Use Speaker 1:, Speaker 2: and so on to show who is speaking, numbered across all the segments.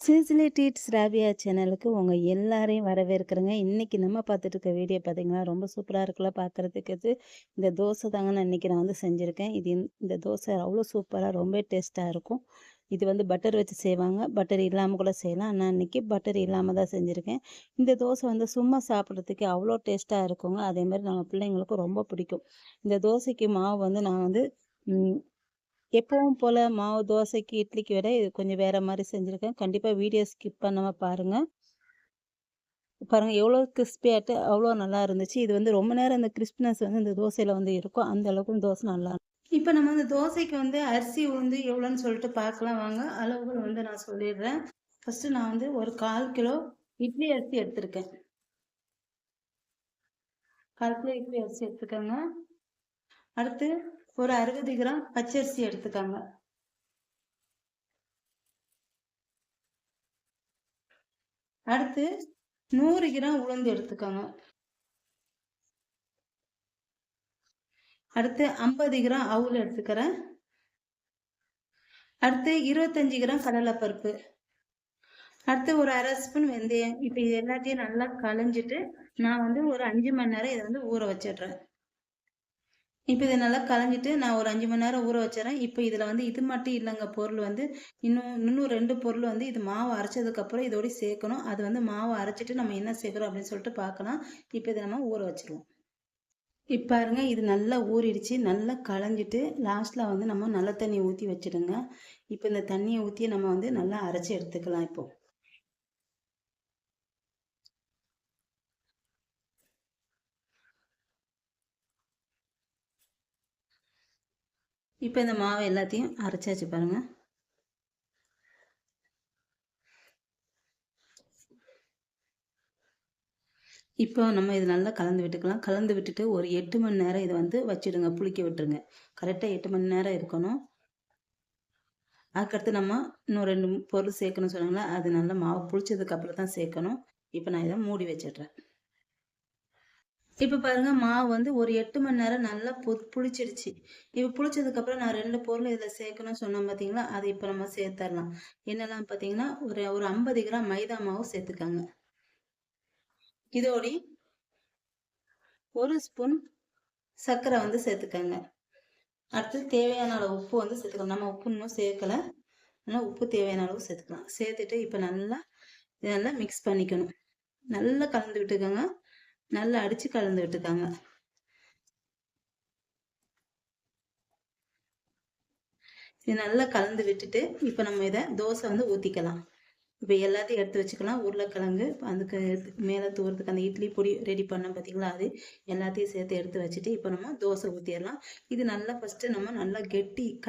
Speaker 1: சிசிலிட்டிட்ஸ் ராபியா சேனலுக்கு உங்க எல்லாரையும் வரவேற்கிறேங்க. இன்னைக்கு நம்ம பார்த்துட்டு இருக்க வீடியோ பார்த்தீங்கன்னா, ரொம்ப சூப்பரா இருக்குல்ல பார்க்கறதுக்கு இது. இந்த தோசை தாங்க நான் வந்து செஞ்சிருக்கேன். இந்த தோசை அவ்வளோ சூப்பரா ரொம்ப டேஸ்ட்டா இருக்கும். இது வந்து பட்டர் வச்சு செய்வாங்க. பட்டர் இல்லாம கூட செய்யலாம். நான் இன்னைக்கு பட்டர் இல்லாம தான் செஞ்சிருக்கேன். இந்த தோசை வந்து சும்மா சாப்பிடுறதுக்கு அவ்வளோ டேஸ்ட்டா இருக்குங்க. அதேமாரி நம்ம பிள்ளைங்களுக்கும் ரொம்ப பிடிக்கும். இந்த தோசைக்கு மாவு வந்து நான் வந்து ம் எப்பவும் போல மாவு தோசைக்கு, இட்லிக்கு விட இது கொஞ்சம் வேற மாரி செஞ்சிருக்கேன். கண்டிப்பா வீடியோ ஸ்கிப் பண்ணாம பாருங்க. பாருங்க எவ்வளோ கிரிஸ்பியாட்டு அவ்வளோ நல்லா இருந்துச்சு. இது வந்து ரொம்ப நேரம் அந்த கிரிஸ்பினஸ் வந்து இந்த தோசையில வந்து இருக்கும். அந்த அளவுக்கு இந்த தோசை நல்லா இப்ப நம்ம இந்த தோசைக்கு வந்து அரிசி, உளுந்து எவ்வளோன்னு சொல்லிட்டு பார்க்கலாம் வாங்க. அளவுகள் வந்து நான் சொல்லிடுறேன். ஃபர்ஸ்ட்டு நான் வந்து ஒரு 1/4 கிலோ இட்லி அரிசி எடுத்திருக்கேன். 1/4 கிலோ இட்லி அரிசி எடுத்துக்கோங்க. அடுத்து ஒரு 60 கிராம் பச்சரிசி எடுத்துக்கோங்க. அடுத்து 100 கிராம் உளுந்து எடுத்துக்கோங்க. அடுத்து 50 கிராம் அவுல் எடுத்துக்கிறேன். அடுத்து 25 கிராம் கடலைப்பருப்பு. அடுத்து ஒரு 1/2 ஸ்பூன் வெந்தயம். இப்போ இது எல்லாத்தையும் நல்லா களைஞ்சிட்டு நான் வந்து ஒரு 5 மணி நேரம் இதை வந்து ஊற வச்சிடுறேன். இப்போ இதை நல்லா களைஞ்சிட்டு நான் ஒரு 5 மணி நேரம் ஊற வச்சிடறேன். இப்போ இதில் வந்து இது மட்டும் இல்லைங்க பொருள் வந்து இன்னும் 2 பொருள் வந்து இது மாவு அரைச்சதுக்கப்புறம் இதோட சேர்க்கணும். அது வந்து மாவு அரைச்சிட்டு நம்ம என்ன சேர்க்குறோம் அப்படின்னு சொல்லிட்டு பார்க்கலாம். இப்போ இதை நம்ம ஊற வச்சிருவோம். இப்போ பாருங்க இது நல்லா ஊறிடுச்சு. நல்லா களைஞ்சிட்டு லாஸ்ட்டில் வந்து நம்ம நல்ல தண்ணி ஊற்றி வச்சிடுங்க. இப்போ இந்த தண்ணியை ஊற்றி நம்ம வந்து நல்லா அரைச்சி எடுத்துக்கலாம் இப்போ. இப்போ இந்த மாவு எல்லாத்தையும் அரைச்சாச்சு பாருங்க. இப்போ நம்ம இது நல்லா கலந்து விட்டுக்கலாம். கலந்து விட்டுட்டு ஒரு 8 மணி நேரம் இதை வந்து வச்சிடுங்க, புளிக்க விட்டுருங்க. கரெக்டாக 8 மணி நேரம் இருக்கணும். அதுக்கடுத்து நம்ம இன்னும் 2 பொருள் சேர்க்கணும்னு சொன்னாங்களா, அது நல்லா மாவு புளிச்சதுக்கு அப்புறம் தான் சேர்க்கணும். இப்போ நான் இதை மூடி வச்சிடுறேன். இப்போ பாருங்க மாவு வந்து ஒரு 8 மணி நேரம் நல்லா புளிச்சிடுச்சு. இப்போ புளிச்சதுக்கப்புறம் நான் 2 பொருள் இதில் சேர்க்கணும்னு சொன்னேன் பார்த்தீங்களா, அதை இப்போ நம்ம சேர்த்துடலாம். என்னெல்லாம் பார்த்தீங்கன்னா ஒரு ஒரு 50 கிராம் மைதா மாவு சேர்த்துக்காங்க. இதோடி 1 ஸ்பூன் சர்க்கரை வந்து சேர்த்துக்கங்க. அடுத்து தேவையான அளவு உப்பு வந்து சேர்த்துக்கலாம். நம்ம உப்பு இன்னும் சேர்க்கலை, ஆனால் உப்பு தேவையான அளவு சேர்த்துக்கலாம். சேர்த்துட்டு இப்போ நல்லா மிக்ஸ் பண்ணிக்கணும். நல்லா கலந்து விட்டுக்கோங்க. நல்லா அடித்து கலந்து விட்டுக்கோங்க. இது நல்லா கலந்து விட்டுட்டு இப்போ நம்ம இதை தோசை வந்து ஊற்றிக்கலாம். இப்போ எல்லாத்தையும் எடுத்து வச்சுக்கலாம். உருளைக்கிழங்கு அதுக்கு மேலே தூரத்துக்கு அந்த இட்லி பொடி ரெடி பண்ணோம் பார்த்தீங்களா, அது எல்லாத்தையும் சேர்த்து எடுத்து வச்சுட்டு இப்போ நம்ம தோசை ஊற்றிடலாம். இது நல்லா ஃபஸ்ட்டு நம்ம நல்லா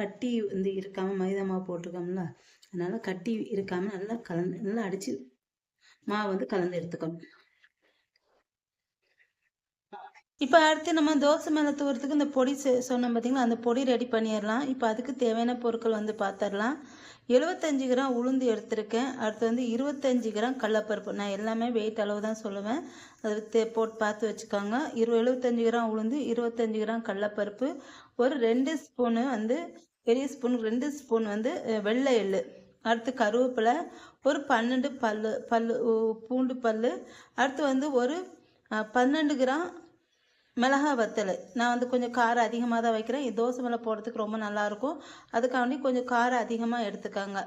Speaker 1: கட்டி வந்து இருக்காமல் மைதா மாவு போட்டிருக்கோம்ல, அதனால கட்டி இருக்காமல் நல்லா அடித்து மாவு வந்து கலந்து எடுத்துக்கணும். இப்போ அடுத்து நம்ம தோசை மேலே தூரத்துக்கு இந்த பொடி சொன்னோம் பார்த்தீங்களா, அந்த பொடி ரெடி பண்ணிடலாம். இப்போ அதுக்கு தேவையான பொருட்கள் வந்து பார்த்துடலாம். 75 கிராம் உளுந்து எடுத்திருக்கேன். அடுத்து வந்து 25 கிராம் கடலப்பருப்பு. நான் எல்லாமே வெயிட் அளவு தான் சொல்லுவேன், அது போட்டு பார்த்து வச்சுக்கோங்க. 75 கிராம் உளுந்து, 25 கிராம் கடலப்பருப்பு, ஒரு 2 ஸ்பூனு வந்து பெரிய ஸ்பூன் 2 ஸ்பூன் வந்து வெள்ளை எள்ளு, அடுத்து கருவேப்பிலை, ஒரு 12 பூண்டு பல், அடுத்து வந்து ஒரு 12 கிராம் மிளகா வத்தல். நான் வந்து கொஞ்சம் காரம் அதிகமாக தான் வைக்கிறேன். தோசை மேலே போடுறதுக்கு ரொம்ப நல்லாயிருக்கும். அதுக்காண்டி கொஞ்சம் காரம் அதிகமாக எடுத்துக்காங்க.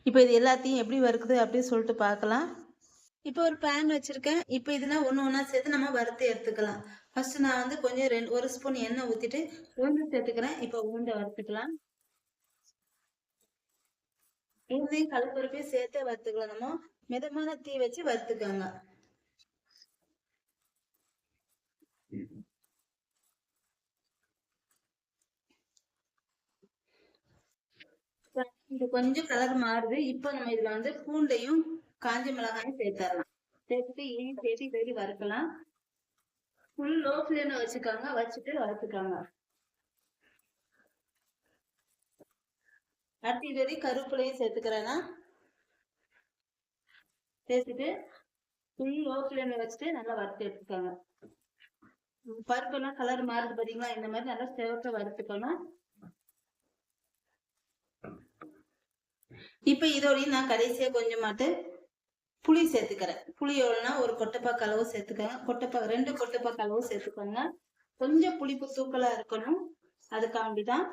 Speaker 1: இப்போ இது எல்லாத்தையும் எப்படி வறுக்குது அப்படின்னு சொல்லிட்டு பார்க்கலாம். இப்போ ஒரு பேன் வச்சுருக்கேன். இப்போ இதெல்லாம் ஒன்று ஒன்றா சேர்த்து நம்ம வறுத்து எடுத்துக்கலாம். ஃபஸ்ட்டு நான் வந்து கொஞ்சம் 1 ஸ்பூன் எண்ணெய் ஊற்றிட்டு உளுந்து சேர்த்துக்கிறேன். இப்போ உளுந்தை வறுத்துக்கலாம். உளுந்தையும் கடலப்பருப்பையும் சேர்த்தே வறுத்துக்கலாம். நம்ம மிதமான தீ வச்சு வறுத்துக்கோங்க. இது கொஞ்சம் கலர் மாறுது. இப்போ நம்ம இதுல வந்து பூண்டையும் காஞ்ச மிளகாயும் சேர்த்தரலாம். சேர்த்துட்டு இதையும் சேர்த்து இதோட வறுக்கலாம். ஃபுல் லோ ஃப்ளேம்ல வச்சுக்காங்க, வச்சுட்டு வறுத்துக்காங்க. அடுத்து இதோட கருவேப்பிலையும் சேர்த்துக்கிறேன்னா, சேர்த்துட்டு ஃபுல் லோ ஃப்ளேம்ல வச்சுட்டு நல்லா வறுத்து எடுத்துக்காங்க. பருப்பெல்லாம் கலர் மாறுது பாத்தீங்களா, இந்த மாதிரி நல்லா சிவக்க வறுத்துக்கணும். இப்போ இதோடய நான் கடைசியா கொஞ்சமாட்டு புளி சேர்த்துக்கிறேன். புளி எவ்வளோனா ஒரு கொட்டைப்பாக்கு அளவு சேர்த்துக்கோங்க. ரெண்டு கொட்டைப்பாக்கு அளவு சேர்த்துக்கோங்க. கொஞ்சம் புளிப்பு தூக்கலா இருக்கணும். அதுக்காண்டிதான்.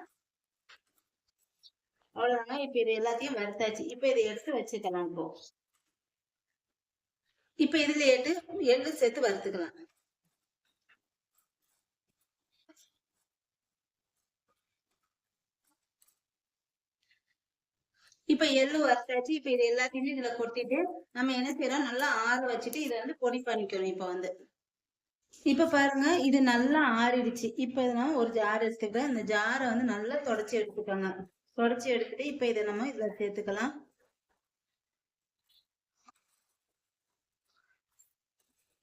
Speaker 1: அவ்வளவுதாங்க. இப்ப இது எல்லாத்தையும் வறுத்தாச்சு. இப்ப இதை எடுத்து வச்சுக்கலாம். இப்ப இதுல எள்ளு சேர்த்து வறுத்துக்கலாம். இப்ப எள்ளு வறுத்தாச்சு. இப்ப இது எல்லாத்தையுமே இதுல கொட்டிட்டு நம்ம என்ன செய்யறோம், நல்லா ஆற வச்சுட்டு இதை வந்து பொடி பண்ணிக்கணும். இப்ப பாருங்க, இது நல்லா ஆறிடுச்சு. இப்ப நான் ஒரு ஜார் எடுத்துக்கிறேன். இந்த ஜாரை வந்து நல்லா தொடச்சி எடுத்துக்கோங்க. தொடச்சி எடுத்துட்டு இப்ப இதை நம்ம இதுல சேர்த்துக்கலாம்.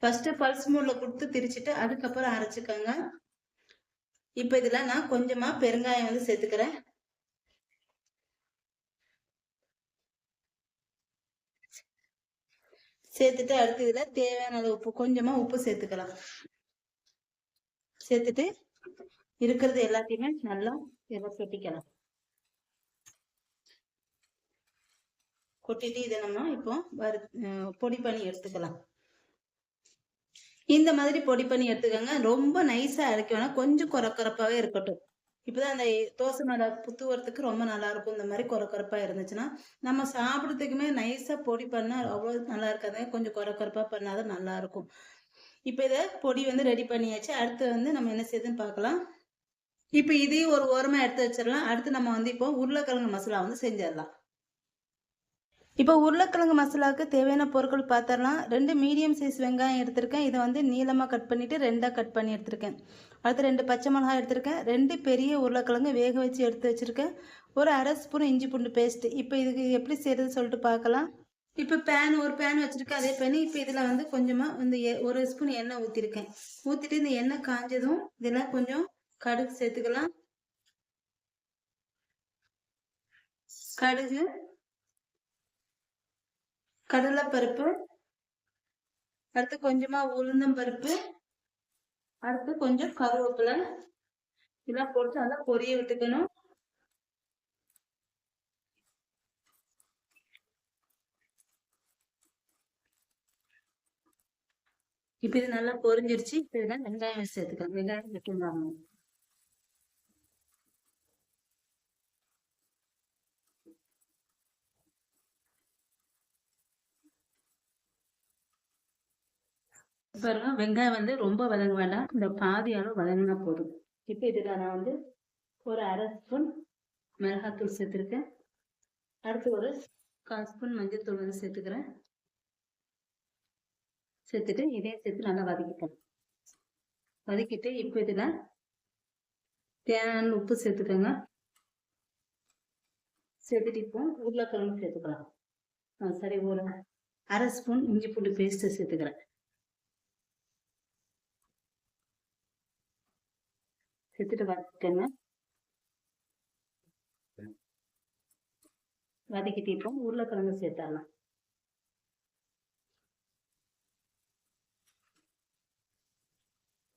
Speaker 1: ஃபர்ஸ்ட் பல்ஸ் மோட்ல கொடுத்து திரிச்சிட்டு அதுக்கப்புறம் அரைச்சுக்கோங்க. இப்ப இதுல நான் கொஞ்சமா பெருங்காயம் வந்து சேர்த்துக்கிறேன். சேர்த்துட்டு அடுத்து இதுல தேவையான அளவு உப்பு, கொஞ்சமா உப்பு சேர்த்துக்கலாம். சேர்த்துட்டு இருக்கிறது எல்லாத்தையுமே நல்லா கொட்டிக்கலாம். கொட்டிட்டு இதை நம்ம இப்போ பொடி பண்ணி எடுத்துக்கலாம். இந்த மாதிரி பொடி பண்ணி எடுத்துக்கோங்க. ரொம்ப நைஸா அரைக்க வேணாம், கொஞ்சம் குறக்குறப்பாவே இருக்கட்டும். இப்பதான் அந்த தோசை மேல புத்துவரத்துக்கு ரொம்ப நல்லா இருக்கும். இந்த மாதிரி குறக்குறப்பா இருந்துச்சுன்னா நம்ம சாப்பிடறதுக்குமே நைஸா பொடி பண்ணா அவ்வளவு நல்லா இருக்காது. கொஞ்சம் குறக்குறப்பா பண்ணாதான் நல்லா இருக்கும். இப்ப இதை பொடி வந்து ரெடி பண்ணியாச்சு. அடுத்து வந்து நம்ம என்ன செய்யுதுன்னு பார்க்கலாம். இப்ப இதையும் ஒரு ஓரமா எடுத்து வச்சிடலாம். அடுத்து நம்ம வந்து இப்போ உருளைக்கிழங்கு மசாலா வந்து செஞ்சிடலாம். இப்போ உருளைக்கிழங்கு மசாலாவுக்கு தேவையான பொருட்கள் பார்த்துடலாம். 2 மீடியம் சைஸ் வெங்காயம் எடுத்திருக்கேன். இதை வந்து நீளமாக கட் பண்ணிவிட்டு 2ஆக கட் பண்ணி எடுத்திருக்கேன். அடுத்து 2 பச்சை மிளகாய் எடுத்திருக்கேன். 2 பெரிய உருளைக்கிழங்கு வேக வச்சு எடுத்து வச்சுருக்கேன். ஒரு அரை ஸ்பூன் இஞ்சி பூண்டு பேஸ்ட்டு. இப்போ இதுக்கு எப்படி செய்கிறது சொல்லிட்டு பார்க்கலாம். இப்போ ஒரு பேன் வச்சுருக்கேன். அதே பேன் இப்போ இதில் வந்து கொஞ்சமாக இந்த 1 ஸ்பூன் எண்ணெய் ஊற்றிருக்கேன். ஊற்றிட்டு இந்த எண்ணெய் காஞ்சதும் இதெல்லாம் கொஞ்சம் கடுகு சேர்த்துக்கலாம். கடுகு, கடலைப்பருப்பு, அடுத்து கொஞ்சமா உளுந்தம் பருப்பு, அடுத்து கொஞ்சம் கருவேப்பிலை, இதெல்லாம் போட்டு நல்லா பொரிய விட்டுக்கணும். இப்ப இது நல்லா பொரிஞ்சிருச்சு. இப்ப இதெல்லாம் வெங்காயம் சேர்த்துக்கலாம். வெங்காயம் வெட்டுவாங்க. பாருங்க, வெங்காயம் வந்து ரொம்ப வதங்க வேண்டாம், இந்த பாதி அளவு வதங்கினா போதும். இப்ப இதுல நான் வந்து ஒரு அரை ஸ்பூன் மிளகாத்தூள் சேர்த்துருக்கேன். அடுத்து ஒரு 1/4 ஸ்பூன் மஞ்சள் தூள் வந்து சேர்த்துக்கிறேன். சேர்த்துட்டு இதையும் சேர்த்து நல்லா வதக்கிக்கலாம். வதக்கிட்டு இப்ப இதுல தேவையான உப்பு சேர்த்துக்கோங்க. சேர்த்துட்டு இப்போ உருளைக்கிழங்கு சேர்த்துக்கலாம். சரி, ஒரு அரை ஸ்பூன் இஞ்சி பூண்டு பேஸ்ட் சேர்த்துக்கிறேன். சேர்த்துட்டு வதக்கிக்கங்க. வதக்கிட்டு இப்போ உருளைக்கிழங்கு சேர்த்துடலாம்.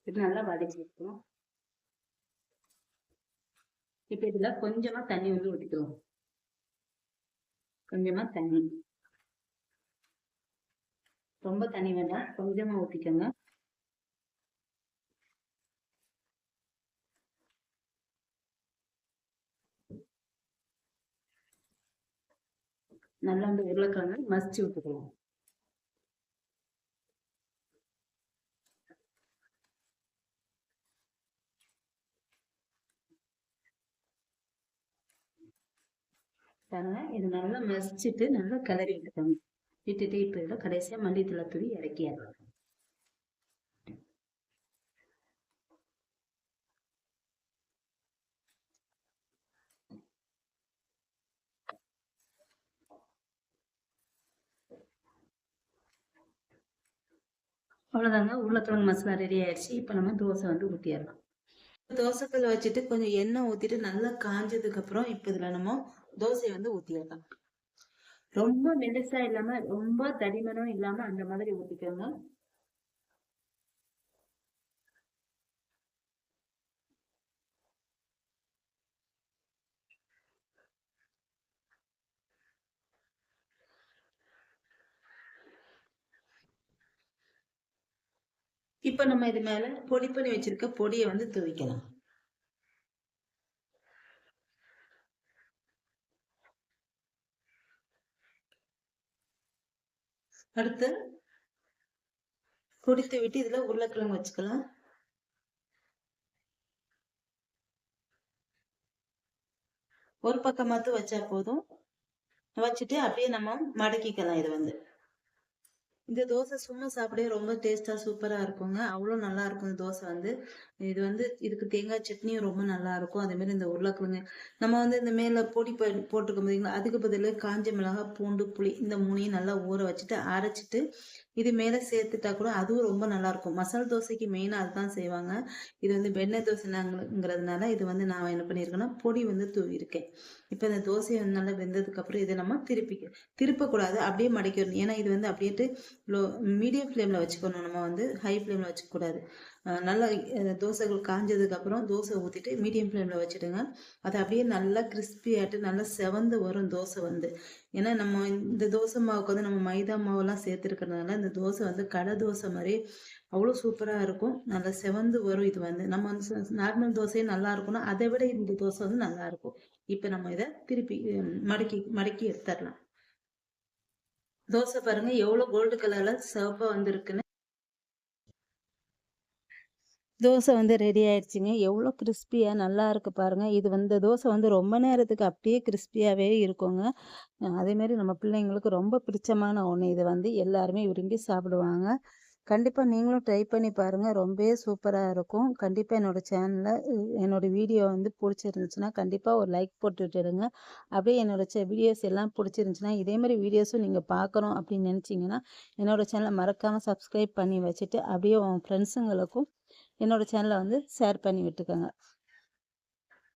Speaker 1: இது நல்லா வதக்கிக்கணும். இப்ப இதுல கொஞ்சமா தண்ணி வந்து ஊற்றிக்கலாம். கொஞ்சமா தண்ணி, ரொம்ப தண்ணி வேண்டாம், கொஞ்சமா ஊற்றிக்கோங்க. நல்லா வந்து உருளைக்கிழங்கு மசிச்சு விட்டுக்கலாம். பாருங்க, இது நல்லா மசிச்சுட்டு நல்லா கிளறி விட்டுக்கோங்க. விட்டுட்டு இப்ப இதில் கடைசியா மல்லித்தூளை தூவி இறக்கிடலாம். அவ்வளோதாங்க, உருளைக்கிழங்கு மசாலா ரெடி ஆயிடுச்சு. இப்போ நம்ம தோசை வந்து ஊற்றிடலாம். தோசைக்கல்ல வச்சுட்டு கொஞ்சம் எண்ணெய் ஊற்றிட்டு நல்லா காஞ்சதுக்கு அப்புறம் இப்போ இதில் நம்ம தோசையை வந்து ஊற்றிடலாம். ரொம்ப மெலிசா இல்லாம ரொம்ப தடிமனும் இல்லாம அந்த மாதிரி ஊற்றிக்கோங்க. இப்போ நம்ம இது மேலே பொடி பண்ணி வச்சிருக்க பொடியை வந்து தூவிக்கலாம். அடுத்து பொடி தூவிட்டு இதில் உருளைக்கிழங்கு வச்சுக்கலாம். ஒரு பக்கமாத்து வச்சா போதும். வச்சுட்டு அப்படியே நம்ம மடக்கிக்கலாம். இது வந்து இந்த தோசை சும்மா சாப்பிடவே ரொம்ப டேஸ்டா சூப்பரா இருக்குங்க. அவ்வளோ நல்லா இருக்கும் இந்த தோசை வந்து. இது வந்து இதுக்கு தேங்காய் சட்னியும் ரொம்ப நல்லா இருக்கும். அதே மாதிரி இந்த உருளைக்கிழங்கு நம்ம வந்து இந்த மேல பொடி போட்டிருக்கோம் பார்த்தீங்களா, அதுக்கு பதிலா காஞ்ச மிளகாய், பூண்டு, புளி இந்த மூணையும் நல்லா ஊற வச்சுட்டு அரைச்சிட்டு இது மேல சேர்த்துட்டா கூட அதுவும் ரொம்ப நல்லா இருக்கும். மசால் தோசைக்கு மெயினா அதுதான் செய்வாங்க. இது வந்து வெண்ணெய் தோசைங்கிறதுனால இது வந்து நான் என்ன பண்ணியிருக்கேன்னா பொடி வந்து தூவிருக்கேன். இப்போ இந்த தோசை வந்து நல்லா வெந்ததுக்கு அப்புறம் இதை நம்ம திருப்பக்கூடாது, அப்படியே மடக்கிடணும். ஏன்னா இது வந்து அப்படியே லோ மீடியம் ஃப்ளேமில் வச்சுக்கணும். நம்ம வந்து ஹை ஃப்ளேமில் வச்சுக்கூடாது. நல்லா தோசைகள் காஞ்சதுக்கு அப்புறம் தோசை ஊற்றிட்டு மீடியம் ஃப்ளேமில் வச்சுடுங்க. அது அப்படியே நல்லா கிறிஸ்பியாட்டு நல்லா செவந்து வரும் தோசை வந்து. ஏன்னா நம்ம இந்த தோசை மாவுக்கு வந்து நம்ம மைதா மாவுலாம் சேர்த்துருக்கறதுனால இந்த தோசை வந்து கடை தோசை மாதிரி அவ்வளோ சூப்பராக இருக்கும். நல்லா செவந்து வரும். இது வந்து நம்ம வந்து நார்மல் தோசையே நல்லா இருக்கும்னா அதை விட இந்த தோசை வந்து நல்லா இருக்கும். இப்போ நம்ம இதை திருப்பி மடக்கி மடக்கி எடுத்துடலாம். தோசை பாருங்க எவ்வளோ கோல்டு கலர்ல சிவப்பா வந்திருக்குன்னு. தோசை வந்து ரெடி ஆயிடுச்சுங்க. எவ்வளோ கிறிஸ்பியாக நல்லா இருக்கு பாருங்க. இது வந்து தோசை வந்து ரொம்ப நேரத்துக்கு அப்படியே கிறிஸ்பியாகவே இருக்குங்க. அதேமாரி நம்ம பிள்ளைங்களுக்கு ரொம்ப பிடிச்சமான ஒன்று. இது வந்து எல்லாருமே விரும்பி சாப்பிடுவாங்க. கண்டிப்பாக நீங்களும் ட்ரை பண்ணி பாருங்கள். ரொம்பவே சூப்பராக இருக்கும். கண்டிப்பாக என்னோடய சேனலில் என்னோடய வீடியோ வந்து பிடிச்சிருந்துச்சுன்னா கண்டிப்பாக ஒரு லைக் போட்டு விட்டுடுங்க. அப்படியே என்னோடய வீடியோஸ் எல்லாம் பிடிச்சிருந்துச்சுன்னா இதேமாதிரி வீடியோஸும் நீங்கள் பார்க்கணும் அப்படின்னு நினச்சிங்கன்னா என்னோடய சேனலை மறக்காமல் சப்ஸ்கிரைப் பண்ணி வச்சுட்டு அப்படியே உன் ஃப்ரெண்ட்ஸுங்களுக்கும் என்னோடய சேனலை வந்து ஷேர் பண்ணி விட்டுக்கோங்க.